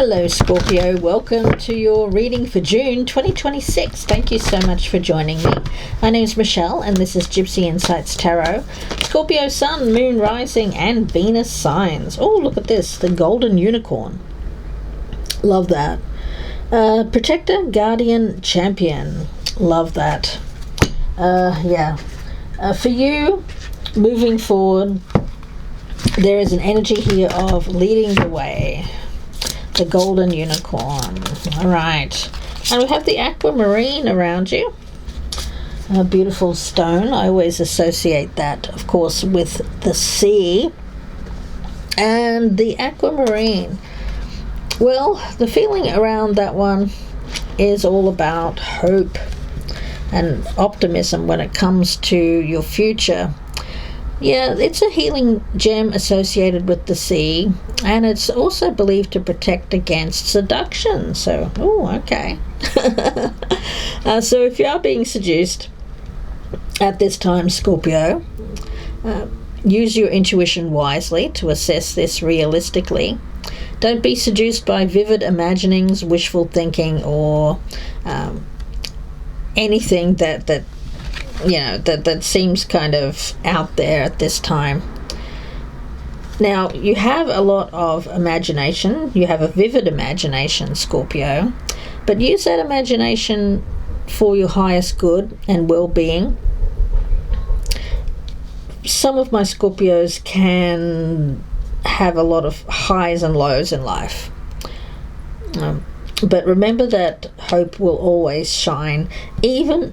Hello Scorpio, welcome to your reading for June 2026. Thank you so much for joining me. My name is Michelle and this is Gypsy Insights Tarot. Scorpio Sun, Moon, Rising and Venus signs. Oh, look at this, the golden unicorn. Love that. Protector, Guardian, Champion. Love that. For you, moving forward, there is an energy here of leading the way. The golden unicorn. All right. And we have the aquamarine around you. A beautiful stone. I always associate that, of course, with the sea. And the aquamarine. Well, the feeling around that one is all about hope and optimism when it comes to your future. Yeah, it's a healing gem associated with the sea, and it's also believed to protect against seduction. So, okay. So if you are being seduced at this time, Scorpio, use your intuition wisely to assess this realistically. Don't be seduced by vivid imaginings, wishful thinking, or anything that seems kind of out there at this time. Now, you have a lot of imagination. You have a vivid imagination, Scorpio, but use that imagination for your highest good and well-being. Some of my Scorpios can have a lot of highs and lows in life. But remember that hope will always shine. Even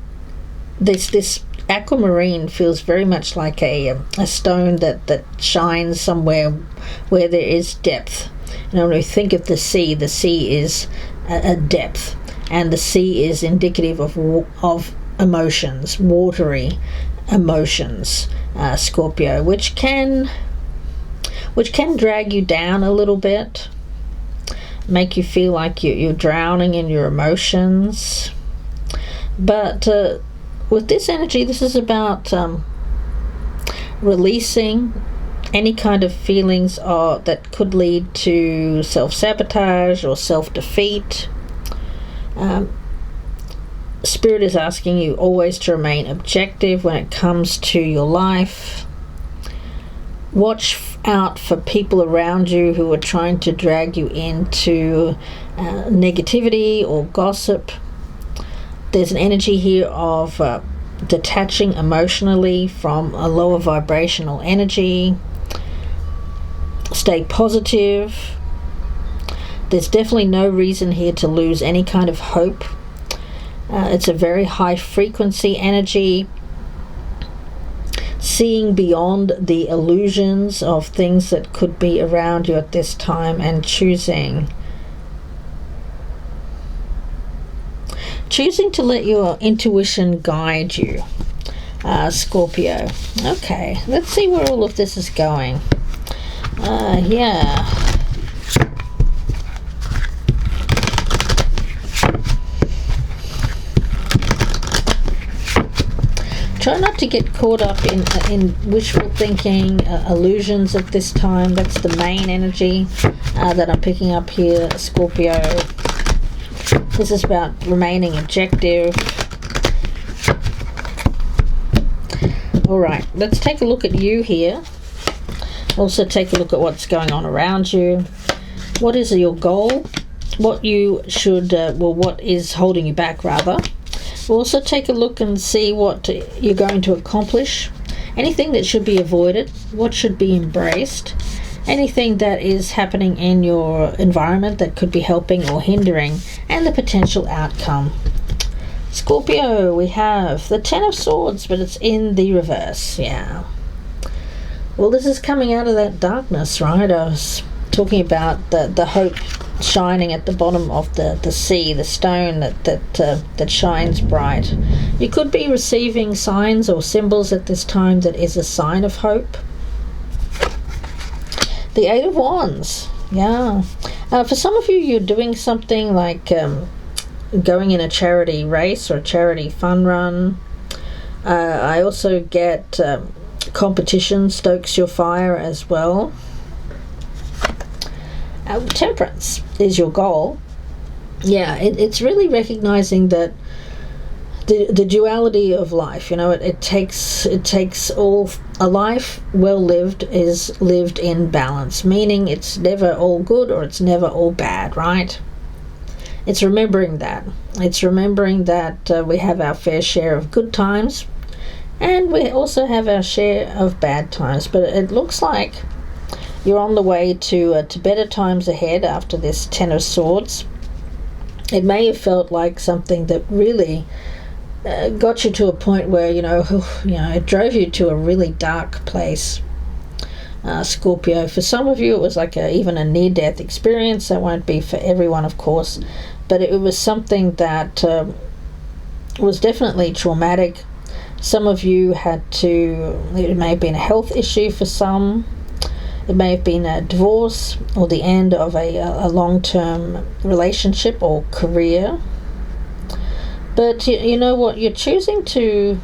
this aquamarine feels very much like a stone that shines somewhere where there is depth. When we think of the sea is a depth, and the sea is indicative of emotions, watery emotions, Scorpio, which can drag you down a little bit, make you feel like you're drowning in your emotions. But with this energy, this is about releasing any kind of feelings that could lead to self-sabotage or self-defeat. Spirit is asking you always to remain objective when it comes to your life. Watch out for people around you who are trying to drag you into negativity or gossip. There's an energy here of detaching emotionally from a lower vibrational energy. Stay positive. There's definitely no reason here to lose any kind of hope. It's a very high frequency energy. Seeing beyond the illusions of things that could be around you at this time and choosing to let your intuition guide you, Scorpio. Okay, let's see where all of this is going. Try not to get caught up in wishful thinking, illusions at this time. That's the main energy that I'm picking up here, Scorpio. This is about remaining objective. Alright, let's take a look at you here. Also take a look at what's going on around you. What is your goal? What you should, what is holding you back, rather. We'll also take a look and see what you're going to accomplish. Anything that should be avoided. What should be embraced. Anything that is happening in your environment that could be helping or hindering, and the potential outcome. Scorpio, we have the Ten of Swords, but it's in the reverse. Yeah. Well, this is coming out of that darkness, right? I was talking about the hope shining at the bottom of the sea, the stone that shines bright. You could be receiving signs or symbols at this time that is a sign of hope. The Eight of Wands, yeah. For some of you, you're doing something like going in a charity race or a charity fun run. I also get competition stokes your fire as well. Temperance is your goal. Yeah, it's really recognizing that the duality of life, it takes all. A life well lived is lived in balance, meaning it's never all good or it's never all bad, right? It's remembering that. It's remembering that we have our fair share of good times and we also have our share of bad times, but it looks like you're on the way to better times ahead after this Ten of Swords. It may have felt like something that really got you to a point where it drove you to a really dark place, Scorpio. For some of you it was like even a near-death experience. That won't be for everyone, of course, but it was something that was definitely traumatic. Some of you it may have been a health issue for some. It may have been a divorce or the end of a long-term relationship or career. But you know what? You're choosing to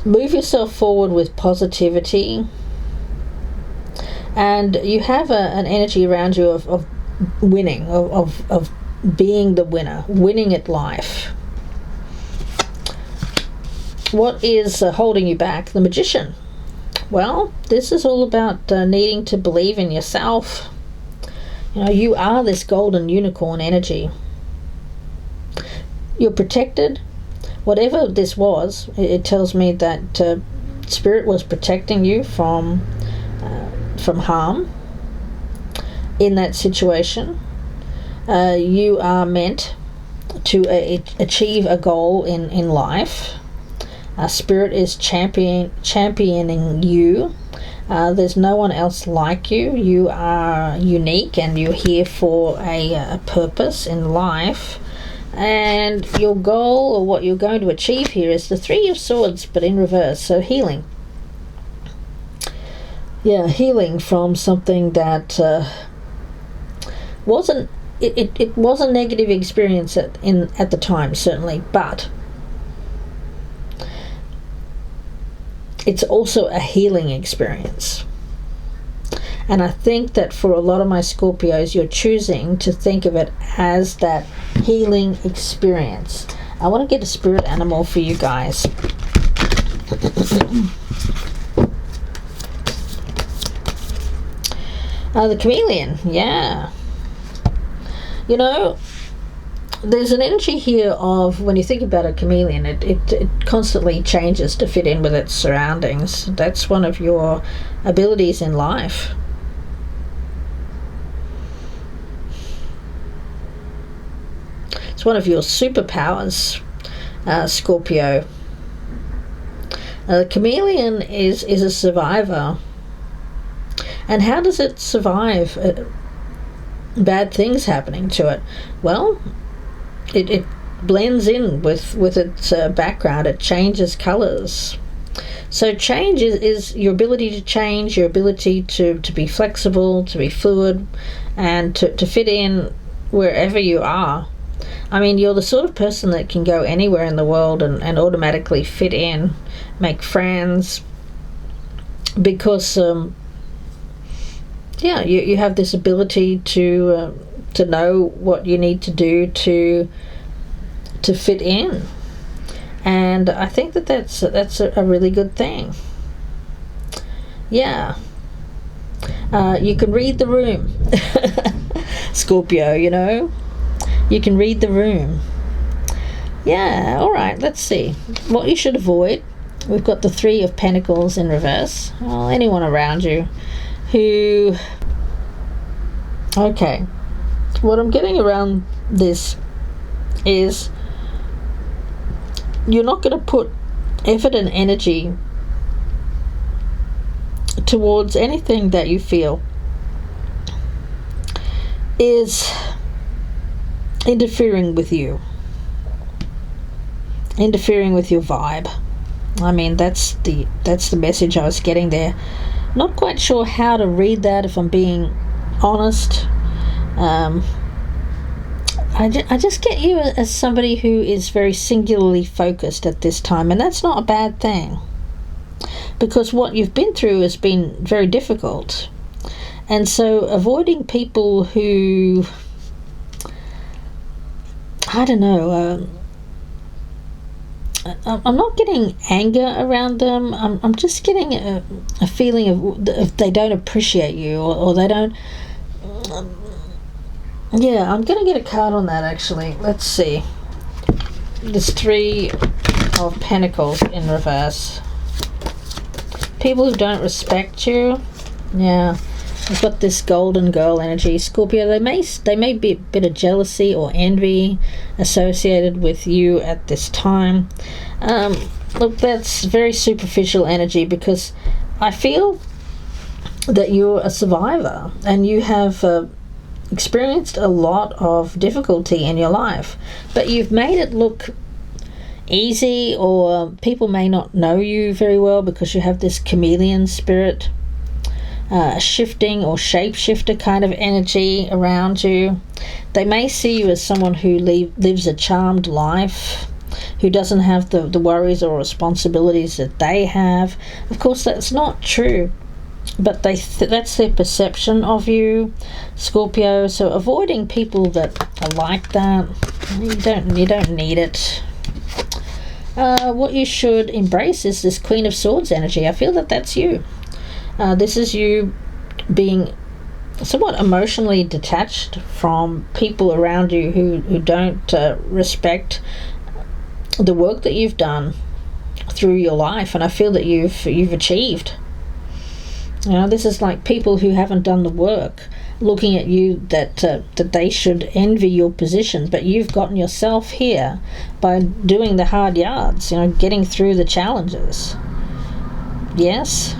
move yourself forward with positivity. And you have an energy around you of winning, of being the winner, winning at life. What is holding you back? The Magician. Well, this is all about needing to believe in yourself. You are this golden unicorn energy. You're protected. Whatever this was, it tells me that Spirit was protecting you from harm in that situation. You are meant to achieve a goal in life. Spirit is championing you. There's no one else like you. You are unique and you're here for a purpose in life. And your goal, or what you're going to achieve here, is the Three of Swords, but in reverse. So healing. Yeah, healing from something that wasn't. It was a negative experience at the time, certainly, but it's also a healing experience. And I think that for a lot of my Scorpios, you're choosing to think of it as that healing experience. I want to get a spirit animal for you guys. The chameleon, yeah. There's an energy here of, when you think about a chameleon, it constantly changes to fit in with its surroundings. That's one of your abilities in life. It's one of your superpowers, Scorpio. The chameleon is a survivor. And how does it survive bad things happening to it? Well, it blends in with its background. It changes colors. So change is your ability to change, your ability to be flexible, to be fluid, and to fit in wherever you are. I mean, you're the sort of person that can go anywhere in the world and automatically fit in, make friends, because you have this ability to know what you need to do to fit in. And I think that's a really good thing. Yeah. You can read the room. Scorpio, you can read the room. Yeah, all right, let's see what you should avoid. We've got the Three of Pentacles in reverse. Well, anyone around you who... Okay, what I'm getting around this is you're not going to put effort and energy towards anything that you feel is interfering with you, interfering with your vibe. I mean, that's the message I was getting there. Not quite sure how to read that, if I'm being honest. I just get you as somebody who is very singularly focused at this time, and that's not a bad thing, because what you've been through has been very difficult, And so avoiding people who, I don't know, I'm not getting anger around them. I'm just getting a feeling of if they don't appreciate you, or they don't. Yeah, I'm going to get a card on that, actually. Let's see. There's 3 of Pentacles in reverse. People who don't respect you. Yeah. I've got this golden girl energy. Scorpio, they may be a bit of jealousy or envy associated with you at this time. Look, that's very superficial energy, because I feel that you're a survivor and you have experienced a lot of difficulty in your life, but you've made it look easy, or people may not know you very well because you have this chameleon spirit, shifting or shapeshifter kind of energy around you. They may see you as someone who lives a charmed life, who doesn't have the worries or responsibilities that they have. Of course, that's not true, but that's their perception of you, Scorpio. So avoiding people that are like that, you don't need it. What you should embrace is this Queen of Swords energy. I feel that that's you. This is you being somewhat emotionally detached from people around you who don't respect the work that you've done through your life, and I feel that you've achieved. This is like people who haven't done the work looking at you, that they should envy your position, but you've gotten yourself here by doing the hard yards, getting through the challenges. Yes.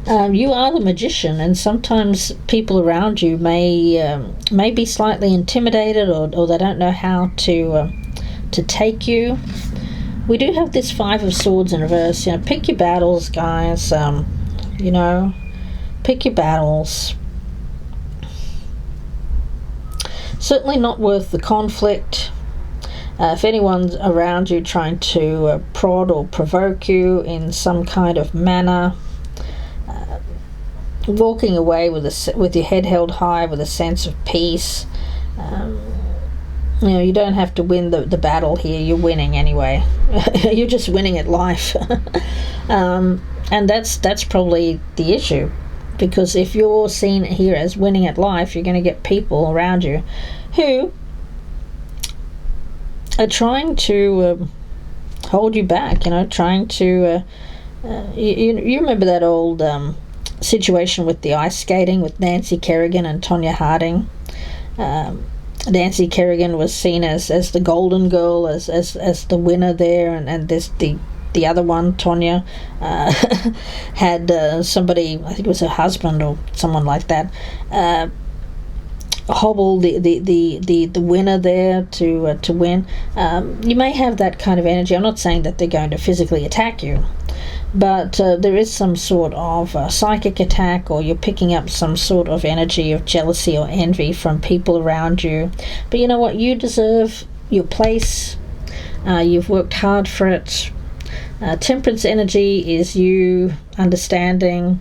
You are the magician, and sometimes people around you may be slightly intimidated, or they don't know how to take you. We do have this 5 of Swords in reverse. Pick your battles, guys. Pick your battles. Certainly not worth the conflict. If anyone's around you trying to prod or provoke you in some kind of manner, walking away with your head held high, with a sense of peace. You don't have to win the battle here. You're winning anyway. You're just winning at life. And that's probably the issue, because if you're seen here as winning at life, you're going to get people around you who are trying to hold you back, trying to you remember that old situation with the ice skating with Nancy Kerrigan and Tonya Harding. Nancy Kerrigan was seen as the golden girl, as the winner there, and this the other one, Tonya, had somebody, I think it was her husband or someone like that, hobble the winner there to win. You may have that kind of energy. I'm not saying that they're going to physically attack you, but there is some sort of psychic attack, or you're picking up some sort of energy of jealousy or envy from people around you. But you know what? You deserve your place. You've worked hard for it. Temperance energy is you understanding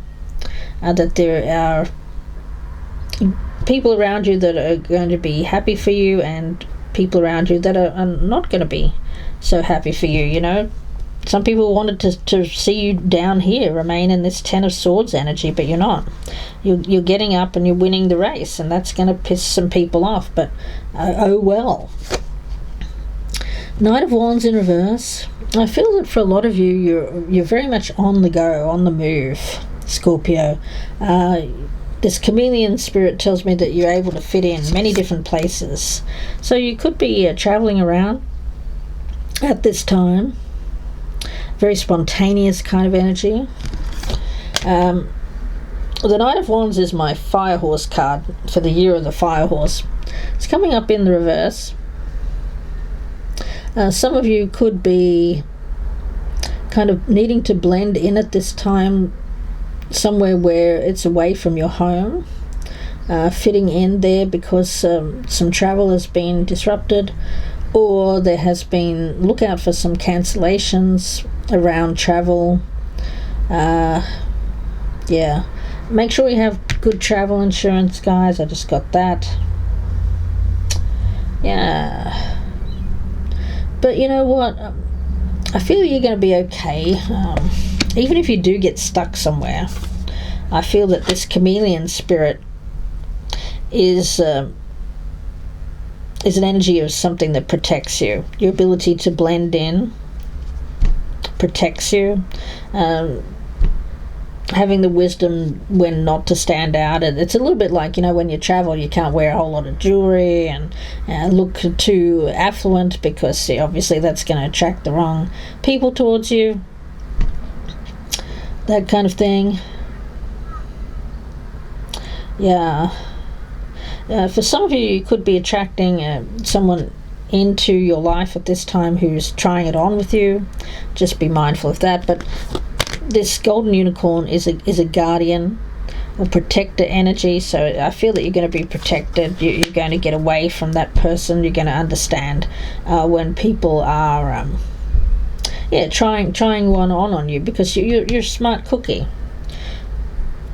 that there are people around you that are going to be happy for you, and people around you that are not going to be so happy for you. Some people wanted to see you down here, remain in this 10 of Swords energy, but you're not. You're getting up and you're winning the race, and that's going to piss some people off, but oh well. Knight of Wands in reverse. I feel that for a lot of you, you're very much on the go, on the move, Scorpio. This chameleon spirit tells me that you're able to fit in many different places. So you could be traveling around at this time. Very spontaneous kind of energy. The Knight of Wands is my Fire Horse card for the year of the Fire Horse. It's coming up in the reverse. Some of you could be kind of needing to blend in at this time somewhere where it's away from your home, fitting in there because some travel has been disrupted, or there has been, look out for some cancellations around travel. Yeah. Make sure you have good travel insurance, guys. I just got that. Yeah. But you know what? I feel you're going to be okay. Even if you do get stuck somewhere, I feel that this chameleon spirit is an energy of something that protects you. Your ability to blend in protects you. Having the wisdom when not to stand out. It's a little bit like, when you travel, you can't wear a whole lot of jewelry and look too affluent, because obviously that's going to attract the wrong people towards you. That kind of thing. Yeah. For some of you, you could be attracting someone into your life at this time who's trying it on with you. Just be mindful of that. But this golden unicorn is a guardian or protector energy, so I feel that you're going to be protected. You're going to get away from that person. You're going to understand when people are trying one on you, because you're a smart cookie.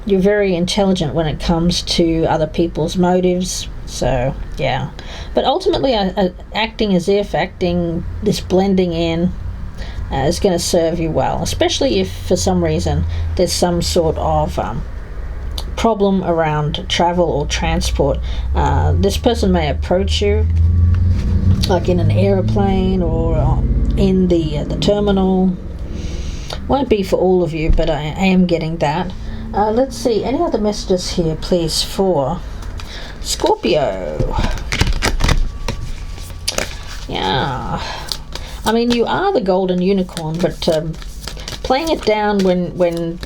You're very intelligent when it comes to other people's motives. So yeah, but ultimately acting this blending in is going to serve you well, especially if for some reason there's some sort of problem around travel or transport. This person may approach you like in an aeroplane or in the terminal. Won't be for all of you, but I am getting that. Let's see, any other messages here, please, for Scorpio? Yeah. I mean, you are the golden unicorn, but playing it down when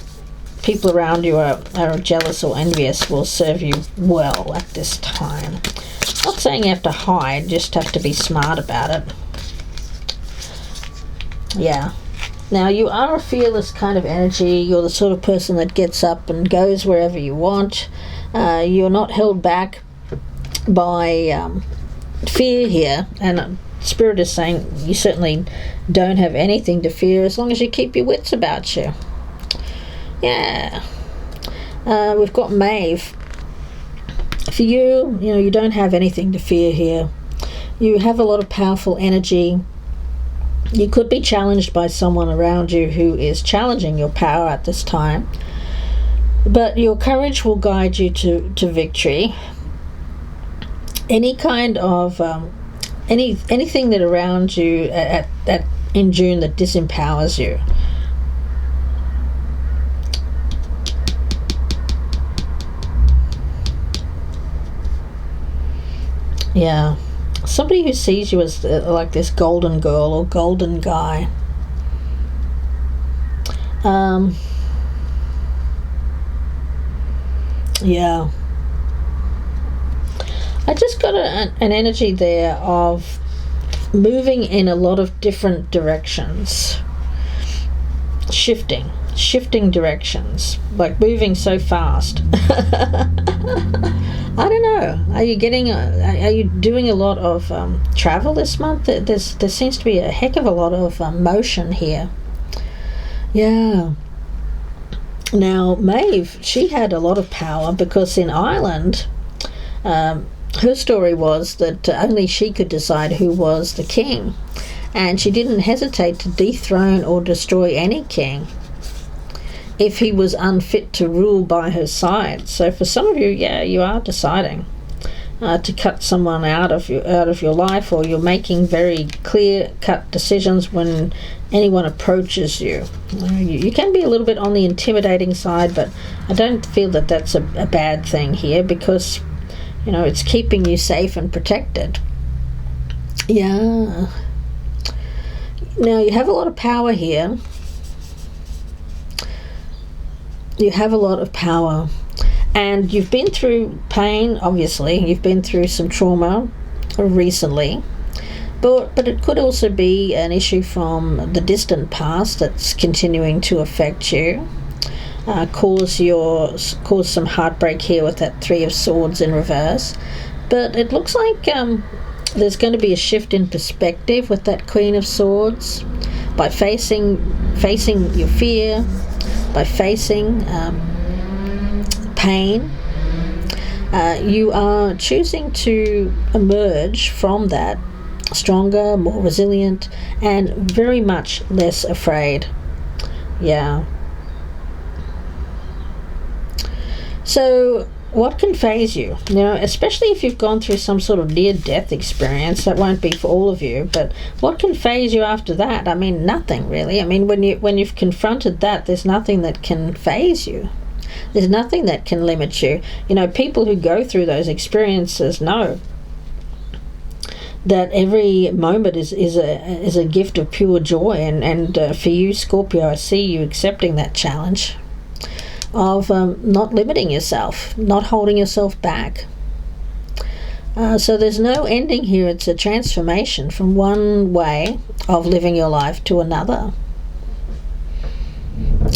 people around you are jealous or envious will serve you well at this time. Not saying you have to hide, just have to be smart about it. Yeah. Now, you are a fearless kind of energy. You're the sort of person that gets up and goes wherever you want. You're not held back by fear here, and Spirit is saying you certainly don't have anything to fear as long as you keep your wits about you. Yeah. We've got Maeve. For you, you don't have anything to fear here. You have a lot of powerful energy. You could be challenged by someone around you who is challenging your power at this time, but your courage will guide you to victory. Any kind of anything that around you at in June that disempowers you, yeah, somebody who sees you as like this golden girl or golden guy. Yeah, I just got an energy there of moving in a lot of different directions, shifting directions, like moving so fast. I don't know. Are you doing a lot of travel this month? There seems to be a heck of a lot of motion here. Yeah. Now, Maeve, she had a lot of power because in Ireland, her story was that only she could decide who was the king, and she didn't hesitate to dethrone or destroy any king if he was unfit to rule by her side. So for some of you, you are deciding to cut someone out of your life, or you're making very clear-cut decisions when anyone approaches you. You can be a little bit on the intimidating side, but I don't feel that that's a bad thing here, because it's keeping you safe and protected. Yeah. Now, you have a lot of power here. You have a lot of power. And you've been through pain, obviously. You've been through some trauma recently. But it could also be an issue from the distant past that's continuing to affect you. Cause some heartbreak here with that Three of Swords in reverse. But it looks like there's going to be a shift in perspective with that Queen of Swords, by facing your fear, by facing pain. You are choosing to emerge from that stronger, more resilient, and very much less afraid. Yeah. So what can phase you? You know, especially if you've gone through some sort of near-death experience. That won't be for all of you, but what can phase you after that? I mean, nothing really. I mean, when you've confronted that, there's nothing that can phase you. There's nothing that can limit you. You know, people who go through those experiences know that every moment is a gift of pure joy, and for you, Scorpio, I see you accepting that challenge of not limiting yourself, not holding yourself back. So there's no ending here. It's a transformation from one way of living your life to another.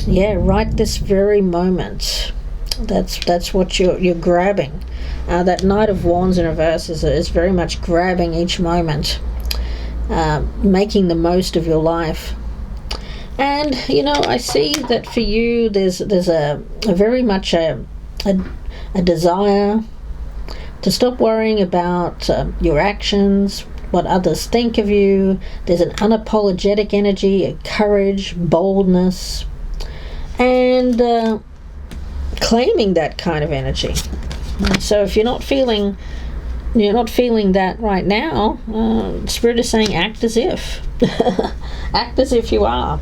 Yeah, right this very moment. That's what you're grabbing. That Knight of Wands in reverse is very much grabbing each moment, making the most of your life. And you know, I see that for you there's a very much a desire to stop worrying about your actions, what others think of you. There's an unapologetic energy, a courage, boldness, and claiming that kind of energy. So if you're not feeling that right now, Spirit is saying act as if. Act as if you are.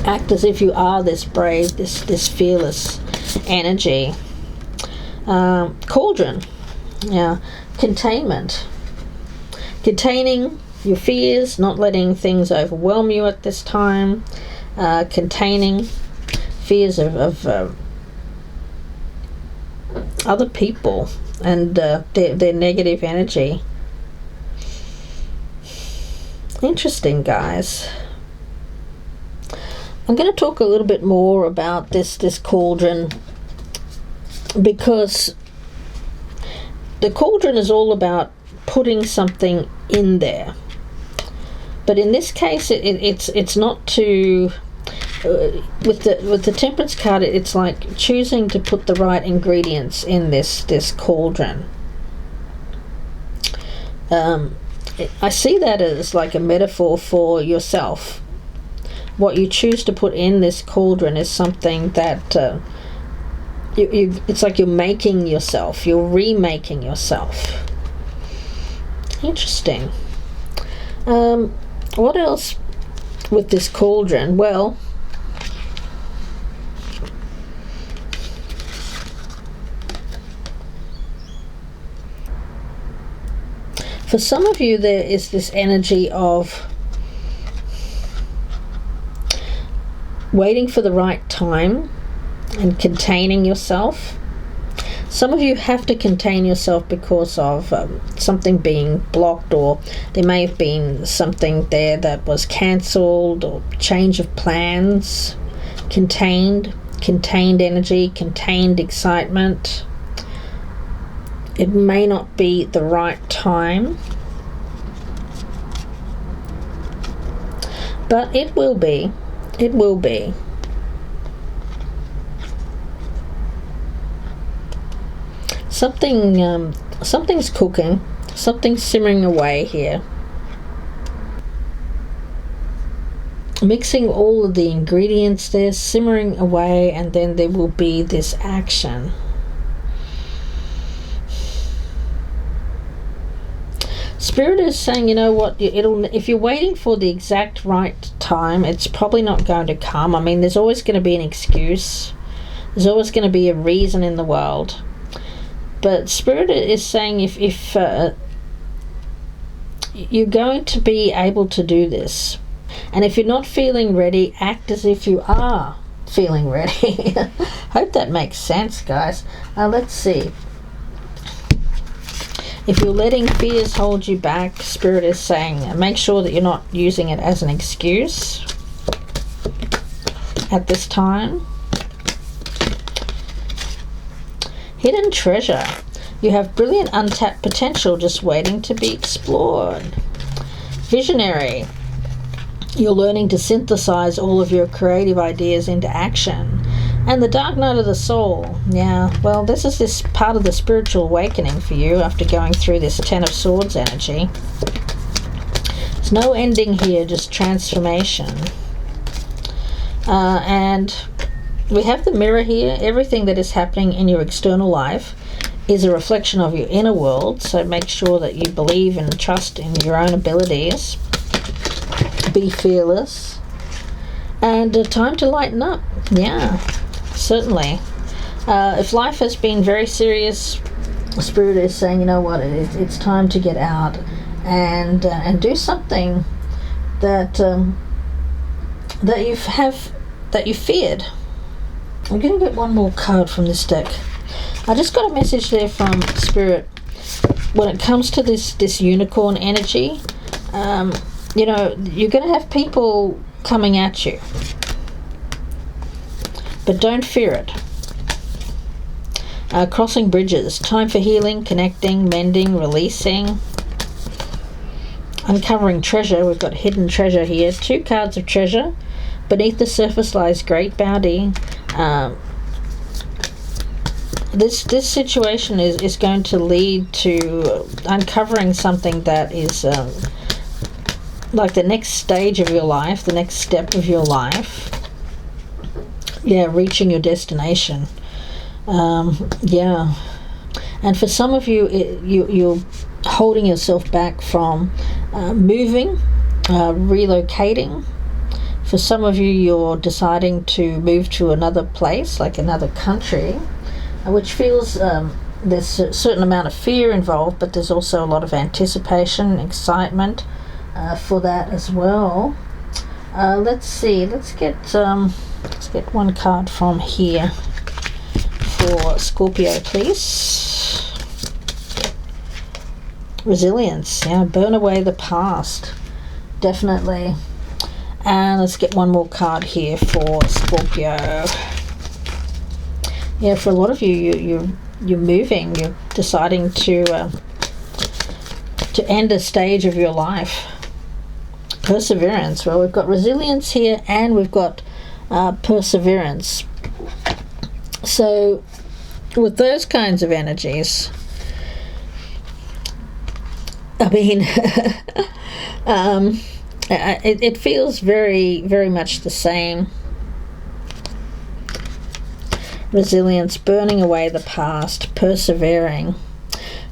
Act as if you are this brave, this fearless energy. Cauldron. Yeah. Containment. Containing your fears, not letting things overwhelm you at this time. Containing fears of other people and their negative energy. Interesting, guys. I'm going to talk a little bit more about this cauldron, because the cauldron is all about putting something in there. But in this case, it's not to with the Temperance card. It's like choosing to put the right ingredients in this cauldron. I see that as like a metaphor for yourself. What you choose to put in this cauldron is something that it's like you're making yourself, you're remaking yourself. Interesting. What else with this cauldron? Well, for some of you, there is this energy of waiting for the right time and containing yourself. Some of you have to contain yourself because of something being blocked, or there may have been something there that was cancelled, or change of plans. Contained energy, contained excitement. It may not be the right time, but it will be. It will be. Something's cooking, something's simmering away here. Mixing all of the ingredients there, simmering away, and then there will be this action. Spirit is saying, you know what, if you're waiting for the exact right time, it's probably not going to come. I mean, there's always going to be an excuse. There's always going to be a reason in the world. But Spirit is saying if you're going to be able to do this, and if you're not feeling ready, act as if you are feeling ready. Hope that makes sense, guys. Let's see. If you're letting fears hold you back, Spirit is saying make sure that you're not using it as an excuse at this time. Hidden treasure. You have brilliant untapped potential just waiting to be explored. Visionary. You're learning to synthesize all of your creative ideas into action. And the dark night of the soul. Yeah, well, this part of the spiritual awakening for you after going through this Ten of Swords energy. There's no ending here, just transformation. And we have the mirror here. Everything that is happening in your external life is a reflection of your inner world, so make sure that you believe and trust in your own abilities. Be fearless. And time to lighten up. Yeah, certainly. If life has been very serious, Spirit is saying, you know what, it's time to get out and do something that you feared. I'm going to get one more card from this deck. I just got a message there from Spirit. When it comes to this unicorn energy, you know, you're going to have people coming at you, but don't fear it. Crossing bridges. Time for healing, connecting, mending, releasing. Uncovering treasure. We've got hidden treasure here. 2 cards of treasure. Beneath the surface lies great bounty. This situation is going to lead to uncovering something that is like the next stage of your life, the next step of your life. Yeah, reaching your destination. Yeah. And for some of you, you're holding yourself back from moving, relocating. For some of you, you're deciding to move to another place, like another country, which feels there's a certain amount of fear involved, but there's also a lot of anticipation, excitement for that as well. Let's see. Let's get one card from here for Scorpio, please. Resilience. Yeah, burn away the past. Definitely. And let's get one more card here for Scorpio. Yeah, for a lot of you, you're moving. You're deciding to end a stage of your life. Perseverance. Well, we've got resilience here, and we've got perseverance. So, with those kinds of energies, I mean, it feels very, very much the same. Resilience, burning away the past, persevering.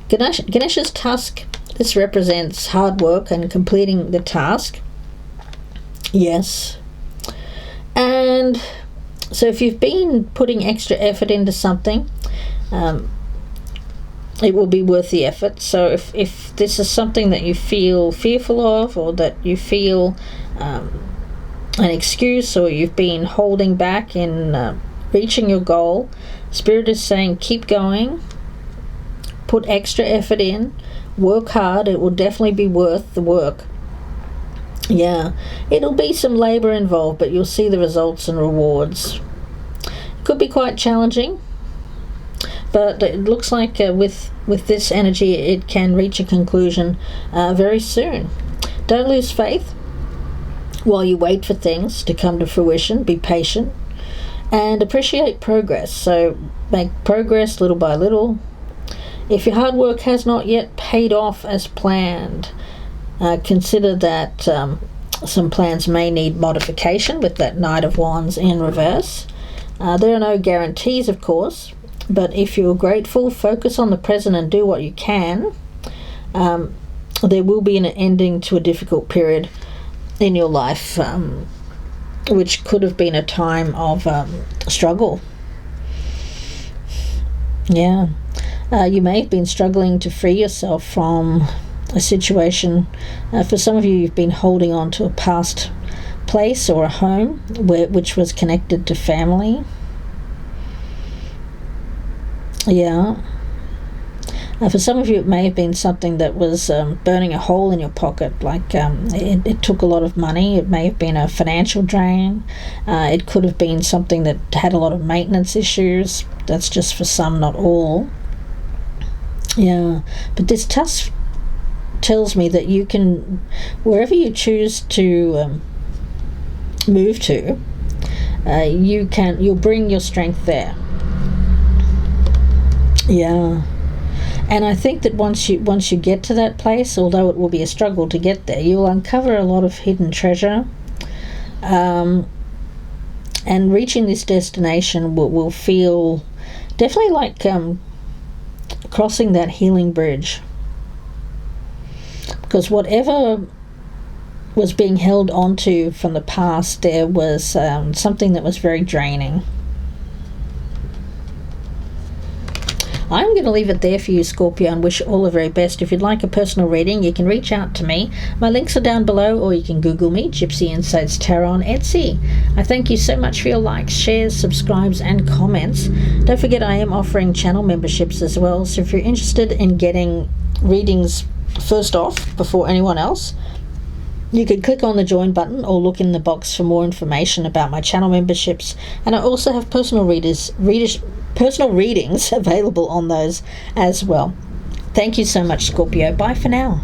Ganesha's tusk, this represents hard work and completing the task. Yes. And so if you've been putting extra effort into something, it will be worth the effort. So if this is something that you feel fearful of, or that you feel an excuse, or you've been holding back in reaching your goal, Spirit is saying keep going, put extra effort in, work hard. It will definitely be worth the work. Yeah, it'll be some labor involved, but you'll see the results and rewards. It could be quite challenging, but it looks like with this energy it can reach a conclusion very soon. Don't lose faith while you wait for things to come to fruition. Be patient and appreciate progress. So make progress little by little. If your hard work has not yet paid off as planned, consider that some plans may need modification with that Knight of Wands in reverse. There are no guarantees, of course, but if you're grateful, focus on the present and do what you can. There will be an ending to a difficult period in your life, which could have been a time of struggle. Yeah. You may have been struggling to free yourself from a situation. For some of you, you've been holding on to a past place or a home which was connected to family. Yeah. For some of you, it may have been something that was burning a hole in your pocket, like it took a lot of money. It may have been a financial drain. It could have been something that had a lot of maintenance issues. That's just for some, not all. Yeah, but this tusk tells me that you can, wherever you choose to move to, you'll bring your strength there. Yeah. And I think that once you get to that place, although it will be a struggle to get there, you'll uncover a lot of hidden treasure. And reaching this destination will feel definitely like crossing that healing bridge. Because whatever was being held onto from the past, there was something that was very draining. I'm going to leave it there for you, Scorpio, and wish all the very best. If you'd like a personal reading, you can reach out to me. My links are down below, or you can Google me, Gypsy Insights Tarot on Etsy. I thank you so much for your likes, shares, subscribes, and comments. Don't forget I am offering channel memberships as well, so if you're interested in getting readings first off before anyone else, you can click on the join button or look in the box for more information about my channel memberships. And I also have personal readings available on those as well. Thank you so much, Scorpio. Bye for now.